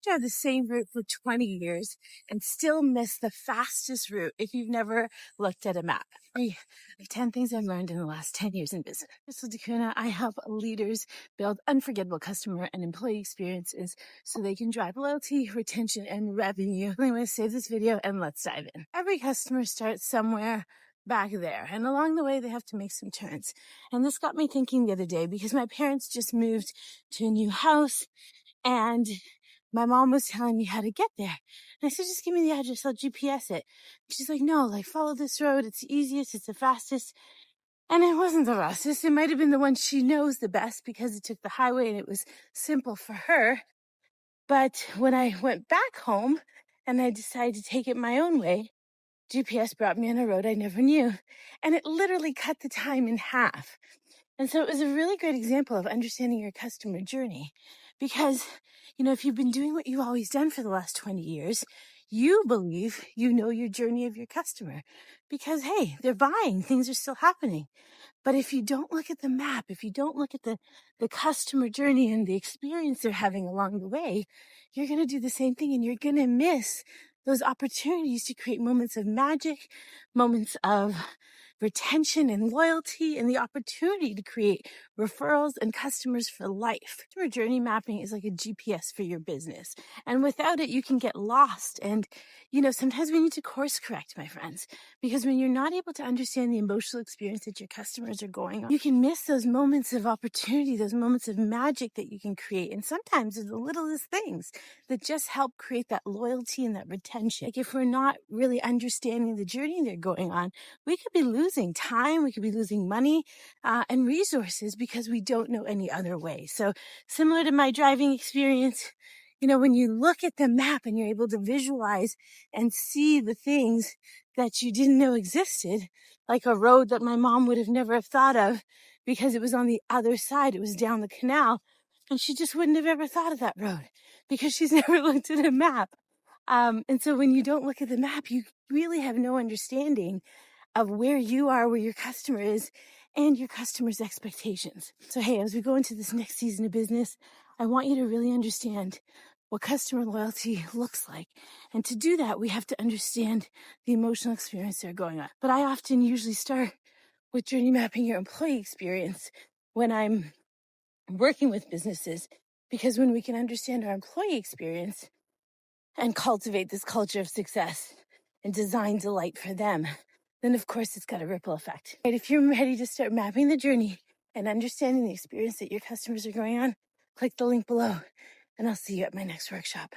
drive the same route for 20 years and still miss the fastest route if you've never looked at a map. 10 things I've learned in the last 10 years in business. This is Dakuna. I help leaders build unforgettable customer and employee experiences so they can drive loyalty, retention, and revenue. I'm going to save this video and let's dive in. Every customer starts somewhere back there, and along the way they have to make some turns. And this got me thinking the other day because my parents just moved to a new house and my mom was telling me how to get there. And I said, just give me the address, I'll GPS it. She's like, no, follow this road, it's the easiest, it's the fastest. And it wasn't the fastest. It might have been the one she knows the best because it took the highway and it was simple for her. But when I went back home and I decided to take it my own way, GPS brought me on a road I never knew, and it literally cut the time in half. And so it was a really great example of understanding your customer journey because, if you've been doing what you've always done for the last 20 years, you believe you know your journey of your customer because, hey, they're buying, things are still happening. But if you don't look at the map, if you don't look at the customer journey and the experience they're having along the way, you're going to do the same thing and you're going to miss those opportunities to create moments of magic, moments of retention and loyalty, and the opportunity to create referrals and customers for life. Customer journey mapping is like a GPS for your business. And without it, you can get lost. And, sometimes we need to course correct, my friends, because when you're not able to understand the emotional experience that your customers are going on, you can miss those moments of opportunity, those moments of magic that you can create. And sometimes it's the littlest things that just help create that loyalty and that retention. Like if we're not really understanding the journey they're going on, we could be losing time, we could be losing money and resources because we don't know any other way. So similar to my driving experience, when you look at the map and you're able to visualize and see the things that you didn't know existed, like a road that my mom would have never have thought of because it was on the other side, it was down the canal, and she just wouldn't have ever thought of that road because she's never looked at a map. And so when you don't look at the map, you really have no understanding of where you are, where your customer is, and your customer's expectations. So, hey, as we go into this next season of business, I want you to really understand what customer loyalty looks like. And to do that, we have to understand the emotional experience they're going on. But I often usually start with journey mapping your employee experience when I'm working with businesses, because when we can understand our employee experience and cultivate this culture of success and design delight for them, then of course it's got a ripple effect. And if you're ready to start mapping the journey and understanding the experience that your customers are going on, click the link below and I'll see you at my next workshop.